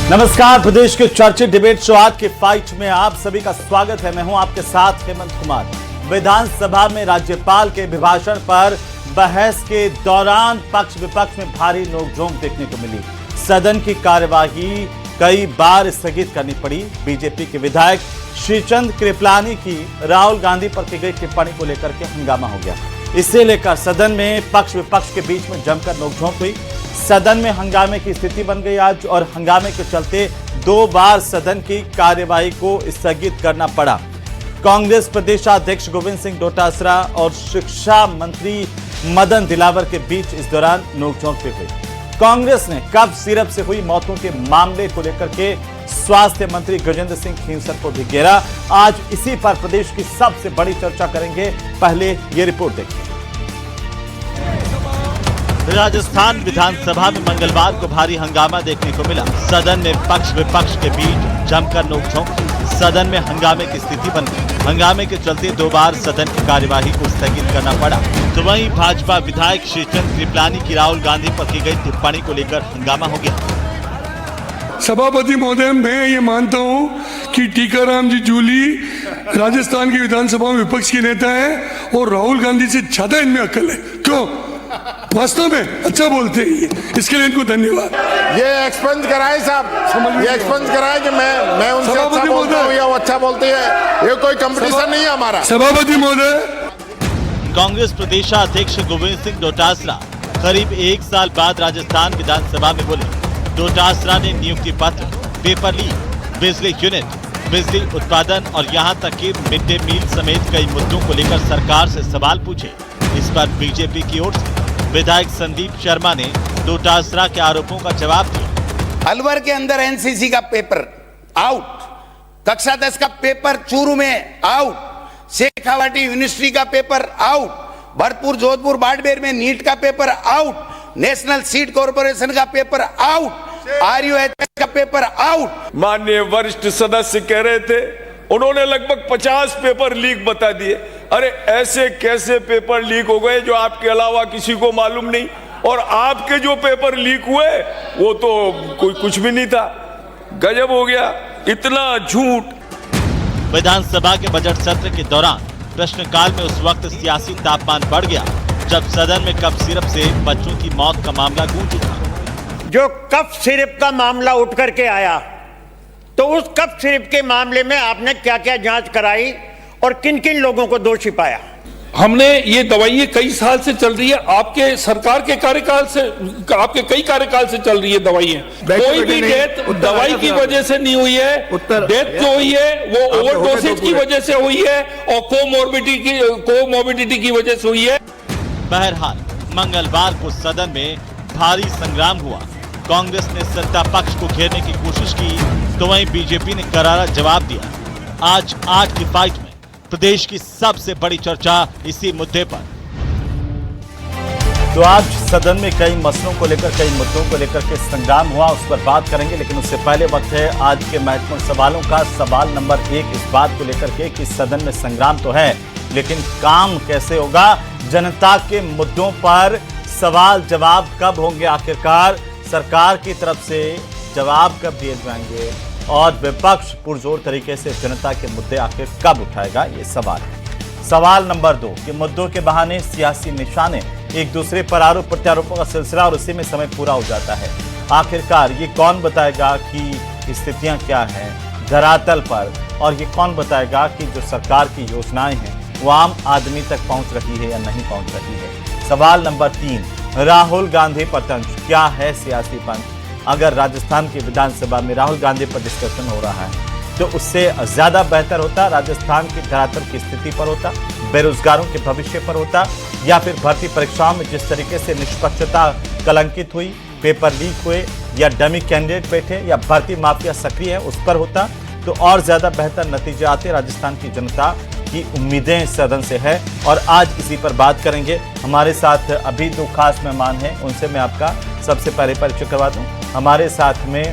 नमस्कार, प्रदेश के चर्चित डिबेट शो आज के फाइट में आप सभी का स्वागत है। मैं हूं आपके साथ हेमंत कुमार। विधानसभा में राज्यपाल के अभिभाषण पर बहस के दौरान पक्ष विपक्ष में भारी नोकझोंक देखने को मिली। सदन की कार्यवाही कई बार स्थगित करनी पड़ी। बीजेपी के विधायक श्रीचंद कृपलानी की राहुल गांधी पर की गई टिप्पणी को लेकर के हंगामा हो गया। इसे लेकर सदन में पक्ष विपक्ष के बीच में जमकर नोकझोंक हुई। सदन में हंगामे की स्थिति बन गई आज, और हंगामे के चलते 2 बार सदन की कार्यवाही को स्थगित करना पड़ा। कांग्रेस प्रदेशाध्यक्ष गोविंद सिंह डोटासरा और शिक्षा मंत्री मदन दिलावर के बीच इस दौरान नोकझोंक भी हुई। कांग्रेस ने कफ सिरप से हुई मौतों के मामले को लेकर के स्वास्थ्य मंत्री गजेंद्र सिंह खींवसर को भी घेरा। आज इसी पर प्रदेश की सबसे बड़ी चर्चा करेंगे। पहले ये रिपोर्ट देखिए। राजस्थान विधानसभा में मंगलवार को भारी हंगामा देखने को मिला। सदन में पक्ष विपक्ष के बीच जमकर नोकझोंक। सदन में हंगामे की स्थिति बन गई। हंगामे के चलते 2 बार सदन की कार्यवाही को स्थगित करना पड़ा। तो वहीं भाजपा विधायक श्रीचंद कृपलानी की राहुल गांधी पर की गई टिप्पणी को लेकर हंगामा हो गया। सभापति महोदय, मैं ये मानता हूँ कि टीकाराम जी जूली राजस्थान की विधानसभा में विपक्ष के नेता है और राहुल गांधी से ज्यादा इनमें अक्ल है। क्यों? वास्तव में अच्छा बोलते हैं, इसके लिए इनको धन्यवाद। ये एक्सपंज कराए साहब, ये एक्सपंज कराए कि मैं उनसे अच्छा बोलता हूँ या वो अच्छा बोलते हैं। ये कोई कंपटीशन नहीं है हमारा। सभापति महोदय, कांग्रेस प्रदेशाध्यक्ष गोविंद सिंह डोटासरा करीब 1 साल बाद राजस्थान विधानसभा में बोले। डोटासरा ने नियुक्ति पत्र, पेपर लीक, बिजली यूनिट, बिजली उत्पादन और यहां तक कि मिड डे मील समेत कई मुद्दों को लेकर सरकार से सवाल पूछे। इस पर बीजेपी की ओर से विधायक संदीप शर्मा ने डोटासरा के आरोपों का जवाब दिया। अलवर के अंदर एनसीसी का पेपर आउट, कक्षा 10 का पेपर चूरू में आउट, शेखावाटी यूनिवर्सिटी का पेपर आउट, भरतपुर जोधपुर बाड़मेर में नीट का paper out, national seed corporation का पेपर आउट, आरयूएच का पेपर आउट। माननीय वरिष्ठ सदस्य कह रहे थे, उन्होंने लगभग 50 पेपर लीक बता दिए। अरे ऐसे कैसे पेपर लीक हो गए जो आपके अलावा किसी को मालूम नहीं? और आपके जो पेपर लीक हुए वो तो कोई कुछ भी नहीं था। गजब हो गया, इतना झूठ। विधानसभा के बजट सत्र के दौरान प्रश्नकाल में उस वक्त सियासी तापमान बढ़ गया जब सदन में कफ सिरप से बच्चों की मौत का मामला गूंज उठा। जो कफ सिरप का मामला उठ करके आया, तो उस कफ सिरप के मामले में आपने क्या क्या जांच कराई और किन किन लोगों को दोषी पाया? हमने ये दवाइयां कई साल से चल रही है, आपके सरकार के कार्यकाल से, आपके कई कार्यकाल से चल रही है दवाइयां। कोई भी डेथ दवाई की वजह से नहीं हुई है। डेथ जो हुई है वो ओवरडोसेज की वजह से हुई है और कोमोर्बिडिटी की वजह से हुई है। बहरहाल मंगलवार को सदन में भारी संग्राम हुआ। कांग्रेस ने सत्ता पक्ष को घेरने की कोशिश की, तो वहीं बीजेपी ने करारा जवाब दिया। आज की फाइट में प्रदेश की सबसे बड़ी चर्चा इसी मुद्दे पर। तो आज सदन में कई मसलों को लेकर, कई मुद्दों को लेकर के संग्राम हुआ, उस पर बात करेंगे। लेकिन उससे पहले वक्त है आज के महत्वपूर्ण सवालों का। सवाल नंबर 1 इस बात को लेकर के कि सदन में संग्राम तो है, लेकिन काम कैसे होगा? जनता के मुद्दों पर सवाल जवाब कब होंगे? आखिरकार सरकार की तरफ से जवाब कब दिए जाएंगे? और विपक्ष पुरजोर तरीके से जनता के मुद्दे आखिर कब उठाएगा? ये सवाल है। सवाल नंबर 2 कि मुद्दों के बहाने सियासी निशाने, एक दूसरे पर आरोप प्रत्यारोपों का सिलसिला, और उसी में समय पूरा हो जाता है। आखिरकार ये कौन बताएगा कि स्थितियां क्या हैं धरातल पर, और ये कौन बताएगा कि जो सरकार की योजनाएं हैं वो आम आदमी तक पहुंच रही है या नहीं पहुंच रही है? सवाल नंबर 3 राहुल गांधी पर तंज, क्या है सियासी पंच? अगर राजस्थान की विधानसभा में राहुल गांधी पर डिस्कशन हो रहा है तो उससे ज्यादा बेहतर होता राजस्थान की धरातल की स्थिति पर होता, बेरोजगारों के भविष्य पर होता, या फिर भर्ती परीक्षाओं में जिस तरीके से निष्पक्षता कलंकित हुई, पेपर लीक हुए, या डमी कैंडिडेट बैठे, या भर्ती माफिया सक्रिय है, उस पर होता तो और ज्यादा बेहतर नतीजे आते। राजस्थान की जनता की उम्मीदें सदन से है, और आज इसी पर बात करेंगे। हमारे साथ अभी 2 खास मेहमान हैं, उनसे मैं आपका सबसे पहले परिचय करवा दूं। हमारे साथ में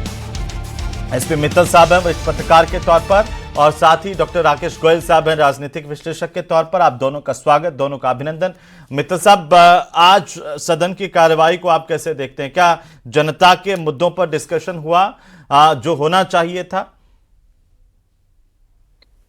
एसपी मित्तल साहब हैं वरिष्ठ पत्रकार के तौर पर, और साथ ही डॉक्टर राकेश गोयल साहब हैं राजनीतिक विश्लेषक के तौर पर। आप दोनों का स्वागत, दोनों का अभिनंदन। मित्तल साहब, आज सदन की कार्यवाही को आप कैसे देखते हैं? क्या जनता के मुद्दों पर डिस्कशन हुआ जो होना चाहिए था?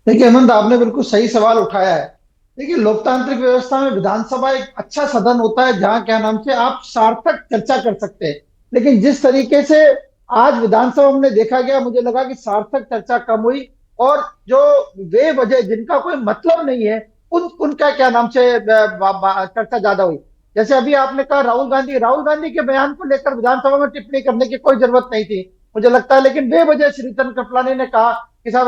देखिए हेमंत, आपने बिल्कुल सही सवाल उठाया है। देखिए, लोकतांत्रिक व्यवस्था में विधानसभा एक अच्छा सदन होता है जहां क्या नाम से आप सार्थक चर्चा कर सकते हैं। लेकिन जिस तरीके से आज विधानसभा में देखा गया, मुझे लगा कि सार्थक चर्चा कम हुई और जो वे वजह जिनका कोई मतलब नहीं है उनका क्या नाम से चर्चा ज्यादा हुई। जैसे अभी आपने कहा राहुल गांधी के बयान को लेकर विधानसभा में टिप्पणी करने की कोई जरूरत नहीं थी मुझे लगता है, लेकिन बेवजह श्रीधरन कृपलानी ने कहा कि साहब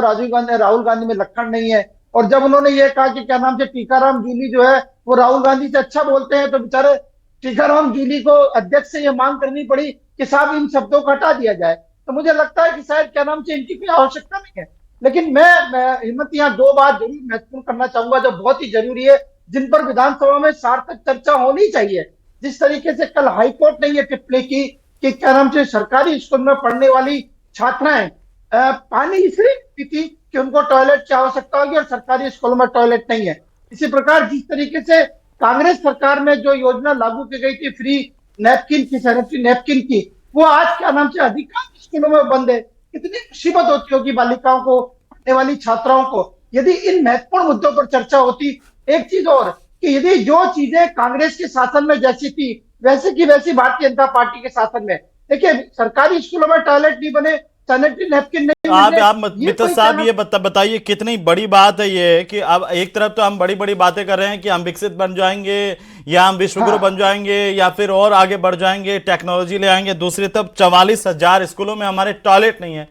राहुल गांधी में लक्षण नहीं है। और जब उन्होंने ये कहा कि क्या नाम से टीकाराम जूली जो है वो राहुल गांधी से अच्छा बोलते हैं, तो बेचारे टीकाराम जूली को अध्यक्ष से ये मांग करनी पड़ी कि साहब इन शब्दों को हटा दिया जाए। तो मुझे लगता है कि शायद क्या नाम से इनकी कोई आवश्यकता नहीं है। लेकिन मैं हिम्मत यहाँ दो बात जरूर महत्वपूर्ण करना चाहूंगा जो बहुत ही जरूरी है, जिन पर विधानसभा में सार्थक चर्चा होनी चाहिए। जिस तरीके से कल हाईकोर्ट ने यह टिप्पणी की कि क्या नाम से सरकारी स्कूल में पढ़ने वाली छात्राएं पानी इसलिए पीती कि उनको टॉयलेट की आवश्यकता होगी और सरकारी स्कूलों में टॉयलेट नहीं है। इसी प्रकार जिस तरीके से कांग्रेस सरकार में जो योजना लागू की गई थी फ्री नैपकिन की, सैनिटरी नैपकिन की, वो आज क्या नाम से अधिकांश स्कूलों में बंद है। कितनी मुसीबत होती होगी बालिकाओं को, पढ़ने वाली छात्राओं को, यदि इन महत्वपूर्ण मुद्दों पर चर्चा होती। एक चीज और कि यदि जो चीजें कांग्रेस के शासन में जैसी थी वैसे की वैसी भारतीय जनता पार्टी के शासन में, देखिए सरकारी स्कूलों में टॉयलेट नहीं बने, सैनिटरी नैपकिन नहीं मिले। आप मित्तल साहब ये बताइए कितनी बड़ी बात है ये कि अब एक तरफ तो हम बड़ी बड़ी बातें कर रहे हैं कि हम विकसित बन जाएंगे या हम विश्वगुरु बन जाएंगे या फिर और आगे बढ़ जाएंगे, टेक्नोलॉजी ले आएंगे। दूसरी तरफ 44,000 स्कूलों में हमारे टॉयलेट नहीं है।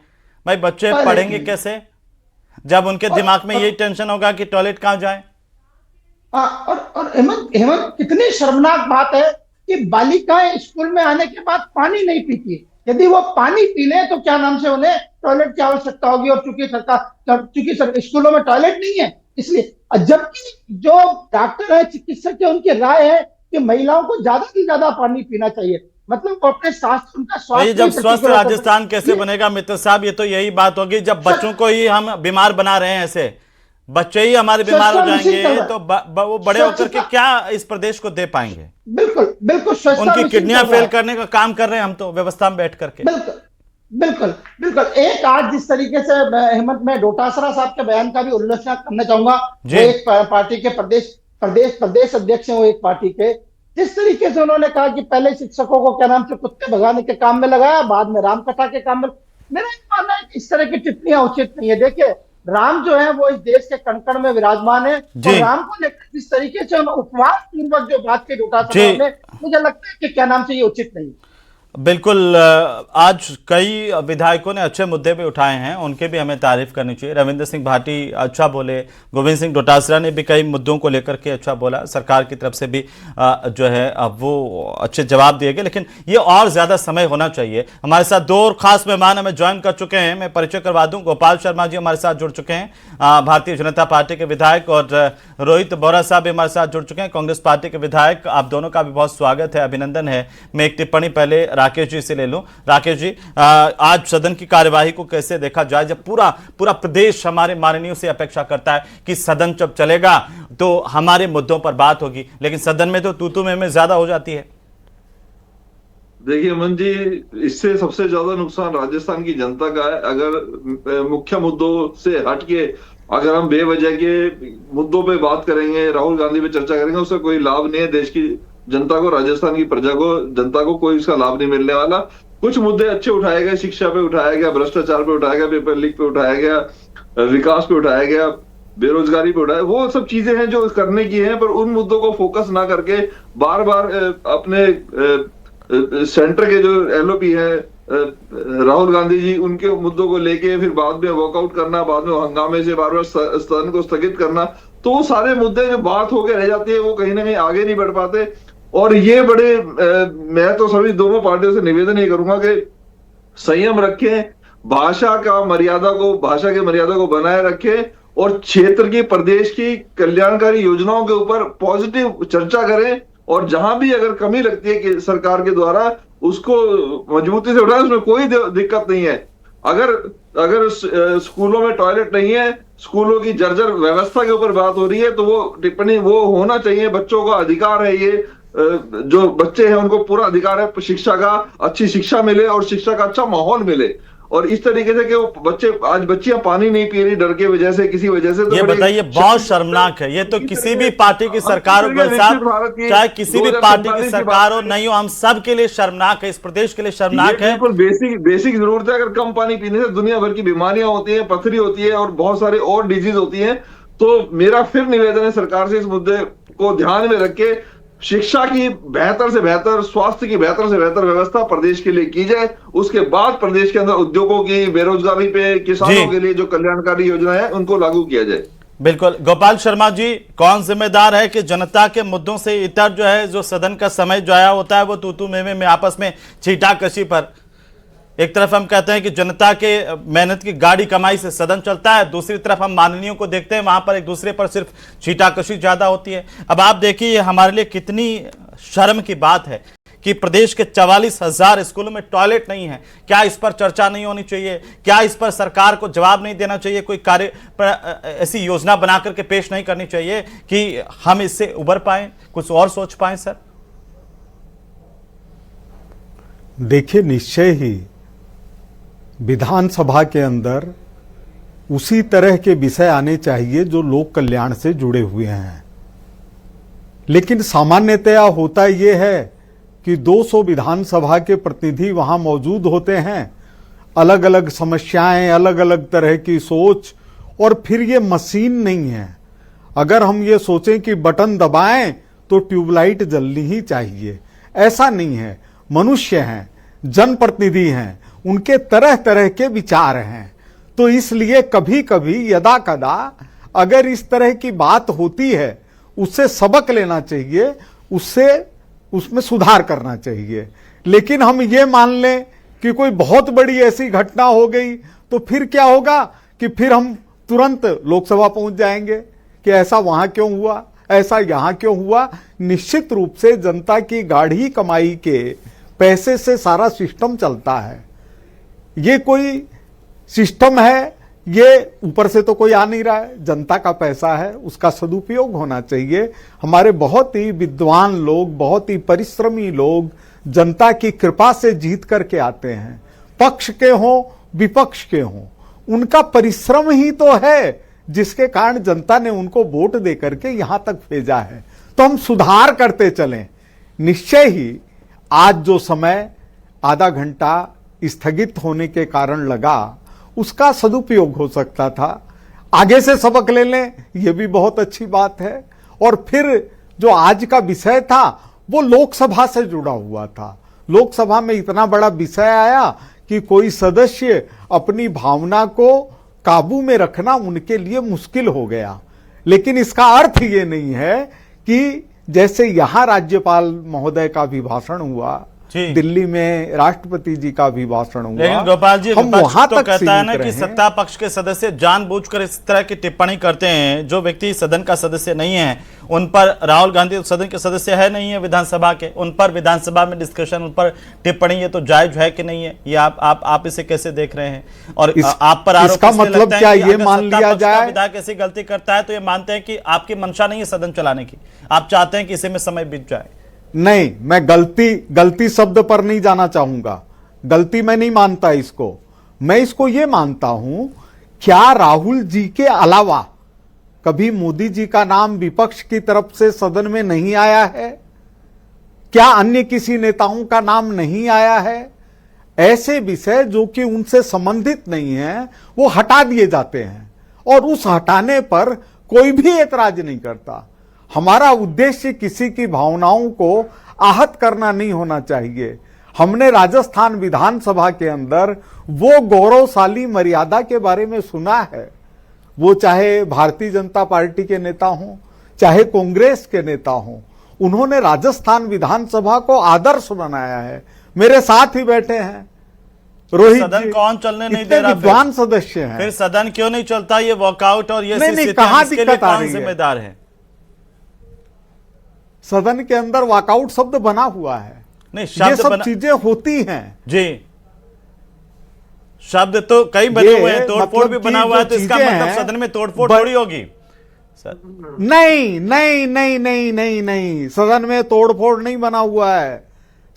भाई बच्चे पढ़ेंगे कैसे जब उनके दिमाग में यही टेंशन होगा कि टॉयलेट कहां जाए। और हेमंत कितनी शर्मनाक बात है कि बालिकाएं स्कूल में आने के बाद पानी नहीं पीती। यदि वो पानी पी ले तो क्या नाम से उन्हें टॉयलेट की आवश्यकता होगी, और चूंकि स्कूलों में टॉयलेट नहीं है इसलिए। जबकि जो डॉक्टर है, चिकित्सक है, उनकी राय है कि महिलाओं को ज्यादा से ज्यादा पानी पीना चाहिए। मतलब अपने स्वास्थ्य, उनका स्वास्थ्य जब स्वस्थ राजस्थान कैसे बनेगा मित्र साहब? ये तो यही बात होगी जब बच्चों को ही हम बीमार बना रहे हैं। ऐसे बच्चे ही हमारे बीमार हो जाएंगे तो वो बड़े होकर के क्या इस प्रदेश को दे पाएंगे? बिल्कुल बिल्कुल, उनकी किडनियां फेल करने का काम कर रहे हैं हम तो व्यवस्था में बैठ करके। बिल्कुल बिल्कुल। एक आज जिस तरीके से हेमंत, मैं डोटासरा साहब के बयान का भी उल्लेख करना चाहूंगा। वो एक पार्टी के प्रदेश अध्यक्ष हैं, वो एक पार्टी के। जिस तरीके से उन्होंने कहा कि पहले शिक्षकों को क्या नाम से कुत्ते भगाने के काम में लगाया, बाद में राम कथा के काम में। मेरा मानना है इस तरह की टिप्पणियां उचित नहीं है। देखिए राम जो है वो इस देश के कण-कण में विराजमान है और राम को लेकर जिस तरीके से उपवास पूर्वक जो बात की डोटासरा ने, मुझे लगता है कि क्या नाम से ये उचित नहीं। बिल्कुल, आज कई विधायकों ने अच्छे मुद्दे भी उठाए हैं, उनके भी हमें तारीफ करनी चाहिए। रविंद्र सिंह भाटी अच्छा बोले, गोविंद सिंह डोटासरा ने भी कई मुद्दों को लेकर के अच्छा बोला। सरकार की तरफ से भी जो है अब वो अच्छे जवाब दिए गए, लेकिन ये और ज्यादा समय होना चाहिए। हमारे साथ दो और खास मेहमान हमें ज्वाइन कर चुके हैं, मैं परिचय करवा दूं। गोपाल शर्मा जी हमारे साथ जुड़ चुके हैं, भारतीय जनता पार्टी के विधायक, और रोहित बोरा साहब भी हमारे साथ जुड़ चुके हैं, कांग्रेस पार्टी के विधायक। आप दोनों का भी बहुत स्वागत है, अभिनंदन है। मैं एक टिप्पणी पहले राकेश जी से ले लूं। राकेश जी, आज सदन की कार्यवाही को कैसे देखा जाए जब पूरा प्रदेश हमारे माननीयों से अपेक्षा करता है कि सदन जब चलेगा तो हमारे मुद्दों पर बात होगी, लेकिन सदन में तो तू में ज्यादा हो जाती है। देखिए अमन जी, इससे सबसे ज्यादा नुकसान राजस्थान की जनता का है। अगर मुख्य मुद्दों से हटके अगर हम बेवजह के मुद्दों पे बात करेंगे, राहुल गांधी पे चर्चा करेंगे, उससे कोई लाभ नहीं है। देश की जनता को, राजस्थान की प्रजा को, जनता को कोई इसका लाभ नहीं मिलने वाला। कुछ मुद्दे अच्छे उठाए गए, शिक्षा पे उठाया गया, भ्रष्टाचार पे उठाया गया, पेपर लीक पे उठाया गया, विकास पे उठाया गया, बेरोजगारी पे उठाया, वो सब चीजें हैं जो करने की हैं। पर उन मुद्दों को फोकस ना करके बार बार अपने सेंटर के जो एलओपी है राहुल गांधी जी, उनके मुद्दों को लेके फिर बाद में वॉकआउट करना, बाद में हंगामे से बार बार सदन को स्थगित करना, तो वो सारे मुद्दे जो बात होकर रह जाती है वो कहीं ना कहीं आगे नहीं बढ़ पाते। और ये बड़े मैं तो सभी दोनों पार्टियों से निवेदन ये करूंगा कि संयम रखें, भाषा के मर्यादा को बनाए रखें और क्षेत्र की, प्रदेश की कल्याणकारी योजनाओं के ऊपर पॉजिटिव चर्चा करें, और जहां भी अगर कमी लगती है कि सरकार के द्वारा, उसको मजबूती से उठाएं, उसमें कोई दिक्कत नहीं है। अगर स्कूलों में टॉयलेट नहीं है, स्कूलों की जर्जर व्यवस्था के ऊपर बात हो रही है, तो वो टिप्पणी वो होना चाहिए। बच्चों का अधिकार है, ये जो बच्चे हैं उनको पूरा अधिकार है शिक्षा का, अच्छी शिक्षा मिले और शिक्षा का अच्छा माहौल मिले। और इस तरीके से कि वो बच्चियां पानी नहीं पी रही डर के वजह से, किसी वजह से। तो ये बताइए, बहुत शर्मनाक है। ये तो किसी भी पार्टी की सरकार हो, चाहे किसी भी पार्टी की सरकार हो नहीं हो, हम सब के लिए शर्मनाक है, इस प्रदेश के लिए शर्मनाक है। बिल्कुल बेसिक जरूरत है। अगर कम पानी पीने से दुनिया भर की बीमारियां होती है, पथरी होती है और बहुत सारे और डिजीज होती है। तो मेरा फिर निवेदन है सरकार से, इस मुद्दे को ध्यान में रख के शिक्षा की बेहतर से बेहतर, स्वास्थ्य की बेहतर से बेहतर व्यवस्था प्रदेश के लिए की जाए। उसके बाद प्रदेश के अंदर उद्योगों की, बेरोजगारी पे, किसानों के लिए जो कल्याणकारी योजना है उनको लागू किया जाए। बिल्कुल। गोपाल शर्मा जी, कौन जिम्मेदार है कि जनता के मुद्दों से इतर जो है, जो सदन का समय जो आया होता है वो तू में आपस में छींटाकशी पर, एक तरफ हम कहते हैं कि जनता के मेहनत की गाड़ी कमाई से सदन चलता है, दूसरी तरफ हम माननीयों को देखते हैं वहां पर एक दूसरे पर सिर्फ छींटाकशी ज्यादा होती है। अब आप देखिए हमारे लिए कितनी शर्म की बात है कि प्रदेश के 44,000 स्कूलों में टॉयलेट नहीं है। क्या इस पर चर्चा नहीं होनी चाहिए? क्या इस पर सरकार को जवाब नहीं देना चाहिए? कोई कार्य ऐसी योजना बना करके पेश नहीं करनी चाहिए कि हम इससे उबर पाए, कुछ और सोच पाए? सर देखिए, निश्चय ही विधानसभा के अंदर उसी तरह के विषय आने चाहिए जो लोक कल्याण से जुड़े हुए हैं, लेकिन सामान्यतया होता यह है कि 200 विधानसभा के प्रतिनिधि वहां मौजूद होते हैं, अलग अलग समस्याएं, अलग अलग तरह की सोच, और फिर ये मशीन नहीं है। अगर हम ये सोचें कि बटन दबाएं तो ट्यूबलाइट जलनी ही चाहिए, ऐसा नहीं है। मनुष्य हैं, जनप्रतिनिधि हैं, उनके तरह तरह के विचार हैं। तो इसलिए कभी कभी यदा कदा अगर इस तरह की बात होती है, उससे सबक लेना चाहिए, उसमें सुधार करना चाहिए। लेकिन हम ये मान लें कि कोई बहुत बड़ी ऐसी घटना हो गई तो फिर क्या होगा कि फिर हम तुरंत लोकसभा पहुंच जाएंगे कि ऐसा वहां क्यों हुआ, ऐसा यहां क्यों हुआ। निश्चित रूप से जनता की गाढ़ी कमाई के पैसे से सारा सिस्टम चलता है। ये कोई सिस्टम है, ये ऊपर से तो कोई आ नहीं रहा है, जनता का पैसा है, उसका सदुपयोग होना चाहिए। हमारे बहुत ही विद्वान लोग, बहुत ही परिश्रमी लोग जनता की कृपा से जीत करके आते हैं, पक्ष के हों विपक्ष के हों, उनका परिश्रम ही तो है जिसके कारण जनता ने उनको वोट दे करके यहां तक भेजा है। तो हम सुधार करते चलें। निश्चय ही आज जो समय आधा घंटा स्थगित होने के कारण लगा, उसका सदुपयोग हो सकता था। आगे से सबक ले लें, यह भी बहुत अच्छी बात है। और फिर जो आज का विषय था वो लोकसभा से जुड़ा हुआ था। लोकसभा में इतना बड़ा विषय आया कि कोई सदस्य अपनी भावना को काबू में रखना उनके लिए मुश्किल हो गया। लेकिन इसका अर्थ ये नहीं है कि जैसे यहां राज्यपाल महोदय का भी भाषण हुआ, दिल्ली में राष्ट्रपति जी का भी भाषण हुआ, लेकिन गोपाल जी हम वहां तो तक कहता है ना कि सत्ता पक्ष के सदस्य जानबूझकर इस तरह की टिप्पणी करते हैं। जो व्यक्ति सदन का सदस्य नहीं है उन पर, राहुल गांधी सदन के सदस्य है नहीं है विधानसभा के, उन पर विधानसभा में डिस्कशन, उन पर टिप्पणी, ये तो जायज है कि नहीं है? ये आप इसे कैसे देख रहे हैं? और आप पर आरोप इसका मतलब क्या ये मान लिया जाए विधायक ऐसी गलती करता है तो ये मानते हैं कि आपकी मंशा नहीं है सदन चलाने की, आप चाहते हैं कि इसी में समय बीत जाए? नहीं, मैं गलती शब्द पर नहीं जाना चाहूंगा। गलती मैं नहीं मानता इसको। मैं इसको ये मानता हूं, क्या राहुल जी के अलावा कभी मोदी जी का नाम विपक्ष की तरफ से सदन में नहीं आया है? क्या अन्य किसी नेताओं का नाम नहीं आया है? ऐसे विषय जो कि उनसे संबंधित नहीं है वो हटा दिए जाते हैं, और उस हटाने पर कोई भी एतराज नहीं करता। हमारा उद्देश्य किसी की भावनाओं को आहत करना नहीं होना चाहिए। हमने राजस्थान विधानसभा के अंदर वो गौरवशाली मर्यादा के बारे में सुना है, वो चाहे भारतीय जनता पार्टी के नेता हों, चाहे कांग्रेस के नेता हों, उन्होंने राजस्थान विधानसभा को आदर्श बनाया है। मेरे साथ ही बैठे हैं रोहित सदन जी, कौन चलने नहीं दे रहा? विद्वान सदस्य हैं। फिर सदन क्यों नहीं चलता? ये वॉकआउट और ये नहीं, कहां दिक्कत आ रही है? जिम्मेदार है सदन के अंदर वॉकआउट शब्द बना हुआ है। नहीं, ये सब चीजें होती हैं जी। शब्द तो कई बने हुए हैं, तोड़फोड़ भी बना हुआ है, तो इसका मतलब सदन में तोड़फोड़ थोड़ी होगी। नहीं नहीं नहीं नहीं नहीं नहीं, सदन में तोड़फोड़ नहीं बना हुआ है,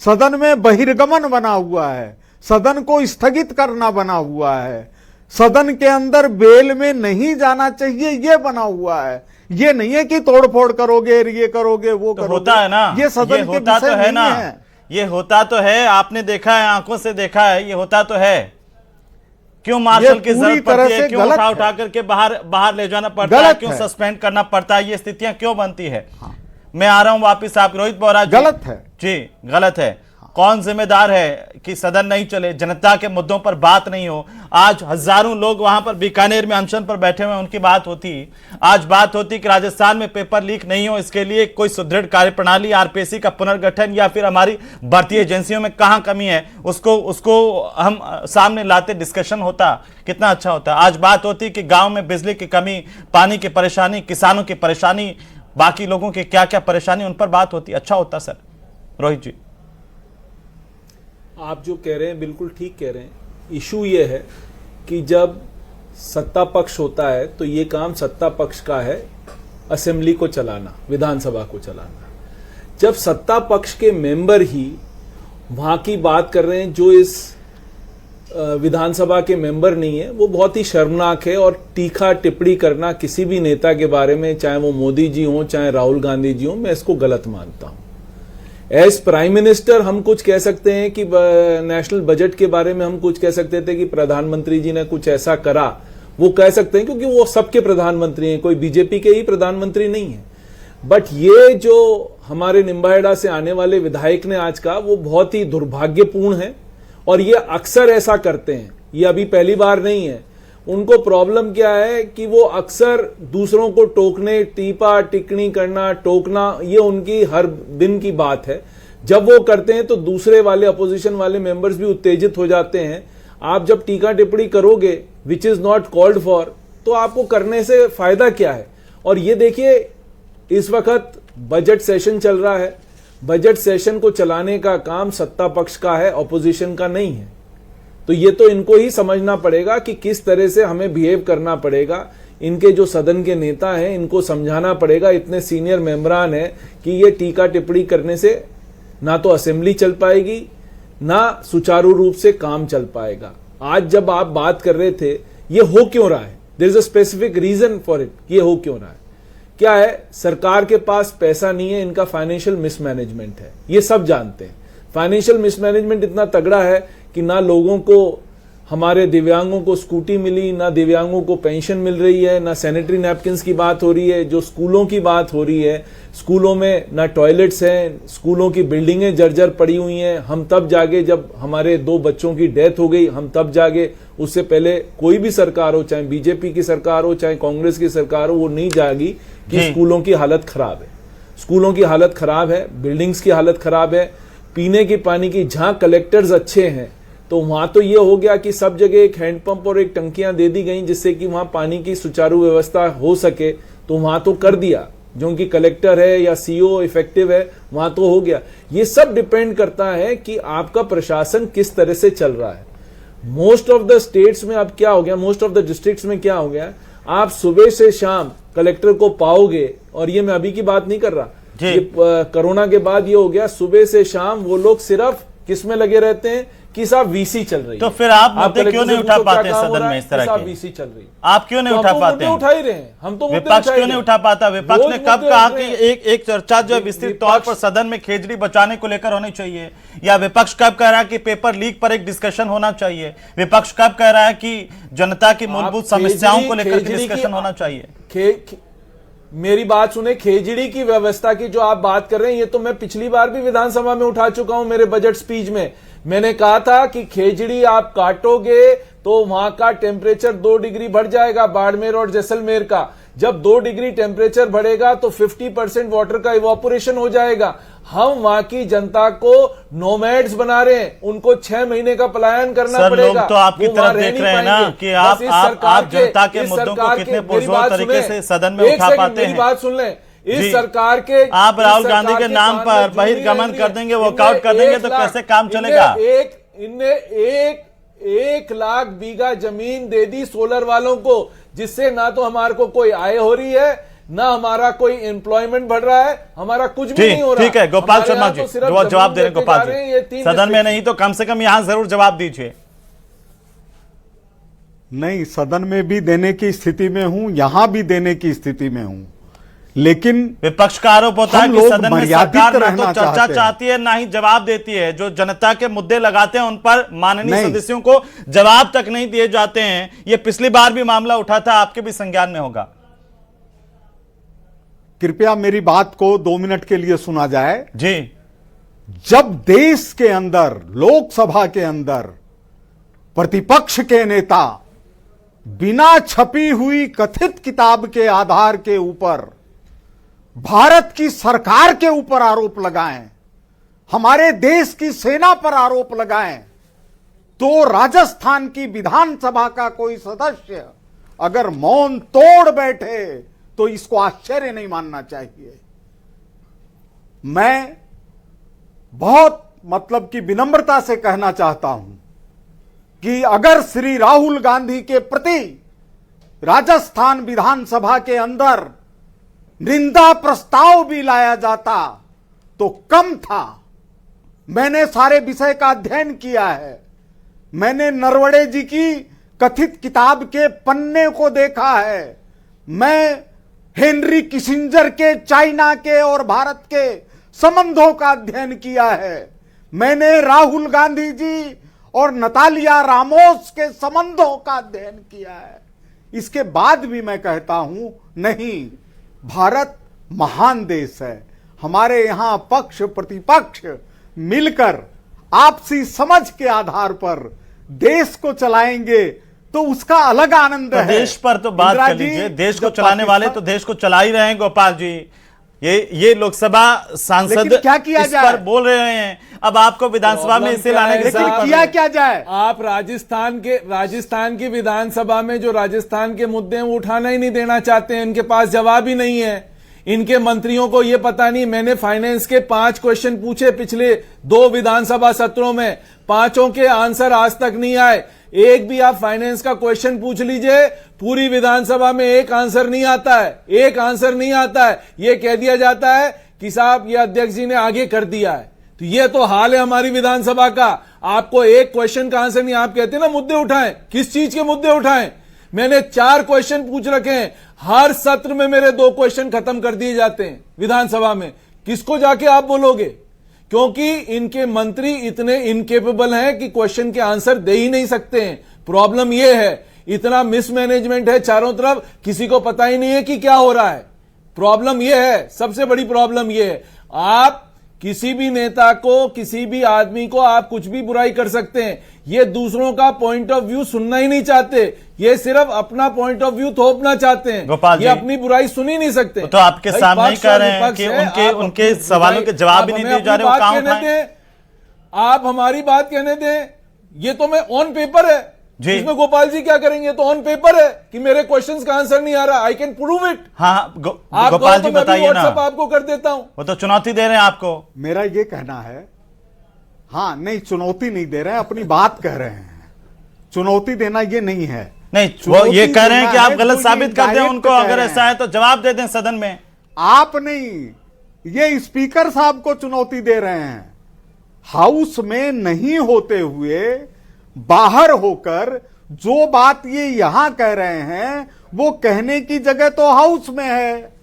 सदन में बहिर्गमन बना हुआ है। सदन को स्थगित करना बना हुआ है, सदन के अंदर बेल में नहीं जाना चाहिए ये बना हुआ है। ये नहीं है कि तोड़फोड़ करोगे, ये करोगे, वो तो करोगे। होता है ना, ये सदन ये के होता विषय तो है नहीं ना, है। ये होता तो है, आपने देखा है, आंखों से देखा है, ये होता तो है। क्यों मार्शल की पूरी जरूरत तरह पड़ती है, से क्यों गलत उठा है। उठा करके बाहर ले जाना पड़ता है, गलत क्यों है। सस्पेंड करना पड़ता है, ये स्थितियां क्यों बनती है? मैं आ रहा हूं वापिस आप रोहित बोरा जी। गलत है जी, गलत है। कौन जिम्मेदार है कि सदन नहीं चले, जनता के मुद्दों पर बात नहीं हो? आज हजारों लोग वहां पर बीकानेर में अनशन पर बैठे हुए, उनकी बात होती। आज बात होती कि राजस्थान में पेपर लीक नहीं हो, इसके लिए कोई सुदृढ़ कार्यप्रणाली, आरपीएससी का पुनर्गठन, या फिर हमारी भारतीय एजेंसियों में कहां कमी है, उसको हम सामने लाते, डिस्कशन होता, कितना अच्छा होता। आज बात होती कि गांव में बिजली की कमी, पानी की परेशानी, किसानों की परेशानी, बाकी लोगों की क्या क्या परेशानी, उन पर बात होती, अच्छा होता। सर रोहित जी, आप जो कह रहे हैं बिल्कुल ठीक कह रहे हैं। इशू ये है कि जब सत्ता पक्ष होता है तो ये काम सत्ता पक्ष का है, असेंबली को चलाना, विधानसभा को चलाना। जब सत्ता पक्ष के मेंबर ही वहां की बात कर रहे हैं जो इस विधानसभा के मेंबर नहीं है, वो बहुत ही शर्मनाक है। और तीखा टिप्पणी करना किसी भी नेता के बारे में, चाहे वो मोदी जी हो चाहे राहुल गांधी जी हो, मैं इसको गलत मानता हूं। एज प्राइम मिनिस्टर हम कुछ कह सकते हैं कि नेशनल बजट के बारे में हम कुछ कह सकते थे कि प्रधानमंत्री जी ने कुछ ऐसा करा, वो कह सकते हैं क्योंकि वो सबके प्रधानमंत्री हैं, कोई बीजेपी के ही प्रधानमंत्री नहीं है। बट ये जो हमारे निम्बाहेड़ा से आने वाले विधायक ने आज कहा, वो बहुत ही दुर्भाग्यपूर्ण है। और ये अक्सर ऐसा करते हैं, ये अभी पहली बार नहीं है। उनको प्रॉब्लम क्या है कि वो अक्सर दूसरों को टोकने, टीपा टिप्पणी करना, टोकना, ये उनकी हर दिन की बात है। जब वो करते हैं तो दूसरे वाले अपोजिशन वाले मेंबर्स भी उत्तेजित हो जाते हैं। आप जब टीका टिप्पणी करोगे which is not called for, तो आपको करने से फायदा क्या है? और ये देखिए, इस वक्त बजट सेशन चल रहा है। बजट सेशन को चलाने का काम सत्ता पक्ष का है, ऑपोजिशन का नहीं है। तो ये तो इनको ही समझना पड़ेगा कि किस तरह से हमें बिहेव करना पड़ेगा। इनके जो सदन के नेता हैं, इनको समझाना पड़ेगा, इतने सीनियर मेंबरान हैं, कि ये टीका टिप्पणी करने से ना तो असेंबली चल पाएगी, ना सुचारू रूप से काम चल पाएगा। आज जब आप बात कर रहे थे, ये हो क्यों रहा है? There is a specific reason for it. ये हो क्यों रहा है? क्या है? सरकार के पास पैसा नहीं है, इनका फाइनेंशियल मिसमैनेजमेंट है, ये सब जानते हैं। फाइनेंशियल मिसमैनेजमेंट इतना तगड़ा है कि ना लोगों को, हमारे दिव्यांगों को स्कूटी मिली, ना दिव्यांगों को पेंशन मिल रही है, ना सैनिटरी नैपकिन्स की बात हो रही है। जो स्कूलों की बात हो रही है, स्कूलों में ना टॉयलेट्स हैं, स्कूलों की बिल्डिंगें जर्जर पड़ी हुई हैं। हम तब जागे जब हमारे 2 बच्चों की डेथ हो गई, हम तब जागे। उससे पहले कोई भी सरकार हो, चाहे बीजेपी की सरकार हो चाहे कांग्रेस की सरकार हो, वो नहीं जागी कि स्कूलों की हालत खराब है। स्कूलों की हालत खराब है, बिल्डिंग्स की हालत खराब है, पीने के पानी की, जहां कलेक्टर्स अच्छे हैं तो वहां तो ये हो गया कि सब जगह एक हैंडपंप और एक टंकियां दे दी गई जिससे कि वहां पानी की सुचारू व्यवस्था हो सके, तो वहां तो कर दिया। जो उनकी कलेक्टर है या सीओ इफेक्टिव है, वहां तो हो गया। ये सब डिपेंड करता है कि आपका प्रशासन किस तरह से चल रहा है। मोस्ट ऑफ द स्टेट्स में अब क्या हो गया, मोस्ट ऑफ द डिस्ट्रिक्ट्स में क्या हो गया, आप सुबह से शाम कलेक्टर को पाओगे। और ये मैं अभी की बात नहीं कर रहा, ये कोरोना के बाद ये हो गया, सुबह से शाम वो लोग सिर्फ किस में लगे रहते हैं कि साहब वीसी चल रही है। तो फिर आप मुद्दे क्यों नहीं उठा पाते हैं सदन में? इस तरह के वीसी चल रही है, आप क्यों नहीं उठा पाते हैं? उठा ही रहे हैं हम तो। विपक्ष क्यों नहीं उठा पाता? विपक्ष ने कब कहा कि एक चर्चा जो है विस्तृत तौर पर सदन में खेजड़ी बचाने को लेकर होनी चाहिए? या विपक्ष कब कह रहा है कि पेपर लीक पर एक डिस्कशन होना चाहिए? विपक्ष कब कह रहा है कि जनता की मूलभूत समस्याओं को लेकर डिस्कशन होना चाहिए? मेरी बात सुने, खेजड़ी की व्यवस्था की जो आप बात कर रहे हैं, ये तो मैं पिछली बार भी विधानसभा में उठा चुका हूं। मेरे बजट स्पीच में मैंने कहा था कि खेजड़ी आप काटोगे तो वहां का टेम्परेचर 2 डिग्री बढ़ जाएगा, बाड़मेर और जैसलमेर का। जब 2 डिग्री टेम्परेचर बढ़ेगा तो 50% वाटर का इवापोरेशन हो जाएगा। हम वहां की जनता को नोमैड्स बना रहे हैं, उनको 6 महीने का पलायन करना पड़ेगा। लोग तो आपकी तरफ देख रहे हैं ना कि आप जनता के मुद्दों को कितने पुरजोर तरीके से सदन में उठा पाते हैं। मेरी बात सुन लें, इस सरकार के, आप राहुल गांधी के नाम पर बहिर्गमन कर देंगे, वॉकआउट कर देंगे, तो कैसे काम चलेगा? इनने 1 लाख बीघा जमीन दे दी सोलर वालों को, जिससे ना तो हमारे को कोई आय हो रही है, ना हमारा कोई एम्प्लॉयमेंट बढ़ रहा है, हमारा कुछ भी जी नहीं हो रहा। ठीक है गोपाल हमारे शर्मा यहाँ जी, तो सिर्फ जवाब जमीन दे रहे हैं देके गोपाल जा रहे हैं, ये जी। तीन सदन में restriction- नहीं तो कम से कम यहां जरूर जवाब दीजिए। नहीं, सदन में भी देने की स्थिति में हूं, यहां भी देने की स्थिति में हूं, लेकिन विपक्ष का आरोप होता है हम कि लोग सदन में मर्यादित सरकार ना रहना तो चर्चा चाहते हैं। चाहती है ना ही जवाब देती है। जो जनता के मुद्दे लगाते हैं उन पर माननीय नहीं। सदस्यों को जवाब तक नहीं दिए जाते हैं। ये पिछली बार भी मामला उठा था, आपके भी संज्ञान में होगा। कृपया मेरी बात को 2 मिनट के लिए सुना जाए। जी, जब देश के अंदर, लोकसभा के अंदर प्रतिपक्ष के नेता बिना छपी हुई कथित किताब के आधार के ऊपर भारत की सरकार के ऊपर आरोप लगाएं, हमारे देश की सेना पर आरोप लगाएं, तो राजस्थान की विधानसभा का कोई सदस्य अगर मौन तोड़ बैठे तो इसको आश्चर्य नहीं मानना चाहिए। मैं बहुत मतलब की विनम्रता से कहना चाहता हूं कि अगर श्री राहुल गांधी के प्रति राजस्थान विधानसभा के अंदर निंदा प्रस्ताव भी लाया जाता तो कम था। मैंने सारे विषय का अध्ययन किया है। मैंने नरवणे जी की कथित किताब के पन्ने को देखा है। मैं हेनरी किसिंजर के चाइना के और भारत के संबंधों का अध्ययन किया है। मैंने राहुल गांधी जी और नतालिया रामोस के संबंधों का अध्ययन किया है। इसके बाद भी मैं कहता हूं, नहीं, भारत महान देश है। हमारे यहां पक्ष प्रतिपक्ष मिलकर आपसी समझ के आधार पर देश को चलाएंगे तो उसका अलग आनंद है। देश पर तो बात कर लीजिए, देश को चलाने वाले तो देश को चला ही रहे हैं गोपाल जी। ये लोकसभा सांसद क्या किया इस जाए? पर बोल रहे हैं, अब आपको विधानसभा में इसे लाने की लेकिन जरूरत किया है। क्या जाए? आप राजस्थान की विधानसभा में जो राजस्थान के मुद्दे हैं वो उठाना ही नहीं देना चाहते हैं। इनके पास जवाब ही नहीं है। इनके मंत्रियों को ये पता नहीं। मैंने फाइनेंस के 5 क्वेश्चन पूछे पिछले 2 विधानसभा सत्रों में, 5 के आंसर आज तक नहीं आए। एक भी आप फाइनेंस का क्वेश्चन पूछ लीजिए, पूरी विधानसभा में एक आंसर नहीं आता है, एक आंसर नहीं आता है। ये कह दिया जाता है कि साहब ये अध्यक्ष जी ने आगे कर दिया है। तो ये तो हाल है हमारी विधानसभा का। आपको एक क्वेश्चन का आंसर नहीं। आप कहते हैं ना मुद्दे उठाएं, किस चीज के मुद्दे उठाएं? मैंने 4 क्वेश्चन पूछ रखे हैं, हर सत्र में मेरे 2 क्वेश्चन खत्म कर दिए जाते हैं विधानसभा में। किसको जाके आप बोलोगे? क्योंकि इनके मंत्री इतने इनकेपेबल हैं कि क्वेश्चन के आंसर दे ही नहीं सकते हैं। प्रॉब्लम यह है, इतना मिसमैनेजमेंट है चारों तरफ, किसी को पता ही नहीं है कि क्या हो रहा है। प्रॉब्लम यह है, सबसे बड़ी प्रॉब्लम यह है। आप किसी भी नेता को, किसी भी आदमी को आप कुछ भी बुराई कर सकते हैं, ये दूसरों का पॉइंट ऑफ व्यू सुनना ही नहीं चाहते। ये सिर्फ अपना पॉइंट ऑफ व्यू थोपना चाहते हैं। गोपाल जी, ये अपनी बुराई सुन ही नहीं सकते। तो आपके सामने ही कह रहे हैं कि उनके सवालों के जवाब भी नहीं दिए जा रहे, वो कहां उठाएं? आप हमारी बात कहने दें। ये तो मैं ऑन पेपर है जी। इसमें गोपाल जी क्या करेंगे? तो ऑन पेपर है कि मेरे क्वेश्चंस का आंसर नहीं आ रहा। I can prove it. हाँ, आप गोपाल जी बताइए ना। व्हाट्सएप आपको कर देता हूं। वो तो चुनौती दे रहे हैं आपको। मेरा ये कहना है, हाँ, नहीं, चुनौती नहीं दे रहे हैं, अपनी बात कह रहे हैं। चुनौती देना ये नहीं है। नहीं, वो ये कह रहे हैं कि आप गलत जो साबित कर दें indirect उनको। कह अगर रहे ऐसा है तो जवाब दे दें सदन में। आप नहीं, ये स्पीकर साहब को चुनौती दे रहे हैं। हाउस में नहीं होते हुए बाहर होकर जो बात ये यहां कह रहे हैं वो कहने की जगह तो हाउस में है।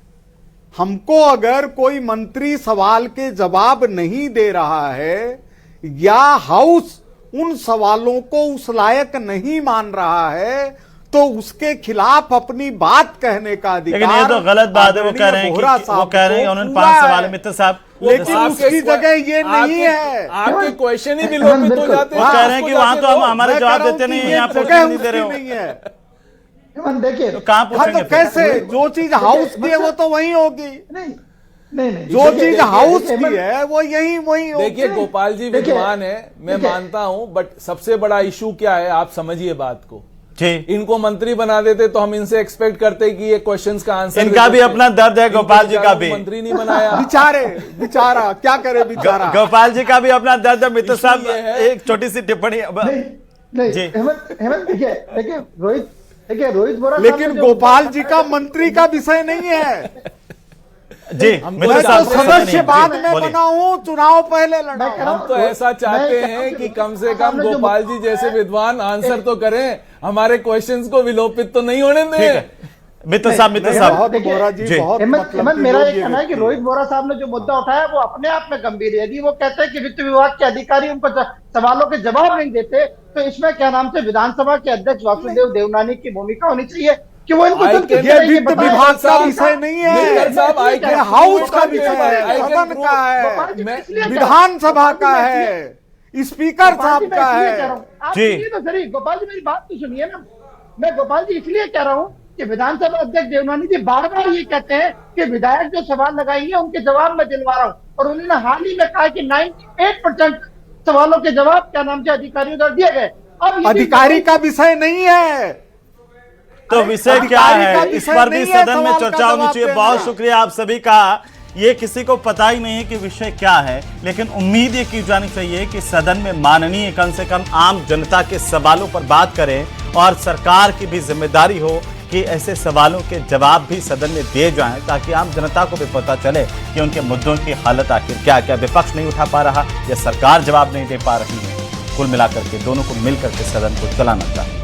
हमको अगर कोई मंत्री सवाल के जवाब नहीं दे रहा है या हाउस उन सवालों को उस लायक नहीं मान रहा है तो उसके खिलाफ अपनी बात कहने का अधिकार। लेकिन ये तो गलत बात है। वो कह रहे हैं कि उन्होंने 5 सवाल मित्र साहब, लेकिन उसकी जगह ये नहीं है। आपके क्वेश्चन ही विलोपित हो जाते हैं। वो कह रहे हैं कि वहां तो हम हमारे जवाब देते नहीं है, यहाँ जगह नहीं दे रहे हो। नहीं है। देखिए, तो कहां हाँ, पूछेंगे तो कैसे? जो चीज हाउस की है वो तो वहीं होगी। नहीं नहीं नहीं, जो देखिए, चीज हाउस देखिए, की है वो यही वहीं होगी। देखिए गोपाल जी देखिए, विद्वान है, मैं मानता हूं, बट सबसे बड़ा इशू क्या है आप समझिए बात को। जी, इनको मंत्री बना देते तो हम इनसे एक्सपेक्ट करते कि ये क्वेश्चंस का आंसर इनका भी अपना दर्द है, गोपाल जी का भी। मंत्री नहीं बनाया। बेचारा क्या करे बेचारा। गोपाल जी का भी अपना दर्द है मित्र साहब। ये है। एक छोटी सी टिप्पणी। नहीं जी। हेमंत देखिए रोहित, देखिए रोहित बोरा साहब लेकिन ने जो गोपाल मुद्दा जी उठाया का मंत्री का विषय नहीं है। जी मैं मित्र तो साहब सदस्य बाद में बोलिए। बना हूं, चुनाव पहले लड़ा मैं कह रहा हूं। हूं, हम तो ऐसा चाहते हैं कि कम से कम गोपाल जी जैसे विद्वान आंसर तो करें, हमारे क्वेश्चंस को विलोपित तो नहीं होने ठीक है दें। मित्र साहब बहुत देखिए, बोरा जी जी। बहुत हेमंत मतलब हेमंत, की मेरा लोग एक ये कहना है कि व्यक्ति रोहित बोरा साहब ने जो मुद्दा उठाया वो अपने आप में गंभीर है। यदि वो कहते हैं कि वित्त विभाग के अधिकारी उनको सवालों के जवाब नहीं देते, तो इसमें क्या नाम से विधानसभा के अध्यक्ष वासुदेव देवनानी की भूमिका होनी चाहिए कि वो इनको जल्द से ये जल्द वित्त बताएं। विभाग का विषय नहीं मित्तल साहब, है, ये हाउस का विषय है, सदन का गोपाल जी, है, मैं इसलिए कह रहा हूं- विधानसभा का गोपाल जी, मैं है, स्पीकर गोपाल साहब जी, मैं का इसलिए कह रहा है। हूं, आप जी। सुनिए तो सही, गोपाल जी मेरी बात तो सुनिए ना। मैं गोपाल जी इसलिए कह रहा हूं कि विधानसभा अध्यक्ष देवनानी जी बार बार ये कहते हैं कि विधायक जो सवाल लगाएंगे उनके जवाब मैं दिलवा रहा हूं, और उन्होंने हाल ही में कहा कि 98% सवालों के जवाब क्या नाम से अधिकारियों द्वारा दिए गए। अब यदि अधिकारी का विषय नहीं है, तो विषय क्या अधिकारी का है, इस विषय पर भी नहीं है सदन में सवाल का चर्चा होनी जवाब चाहिए। देना। बहुत शुक्रिया आप सभी का। ये किसी को पता ही नहीं है कि विषय क्या है, लेकिन उम्मीद ये की जानी चाहिए कि सदन में माननीय कम से कम आम जनता के सवालों पर बात करें, और सरकार की भी जिम्मेदारी हो कि ऐसे सवालों के जवाब भी सदन में दिए जाएं, ताकि आम जनता को भी पता चले कि उनके मुद्दों की हालत आखिर क्या क्या। विपक्ष नहीं उठा पा रहा या सरकार जवाब नहीं दे पा रही है, कुल मिलाकर के दोनों को मिलकर के सदन को चलाना चाहिए।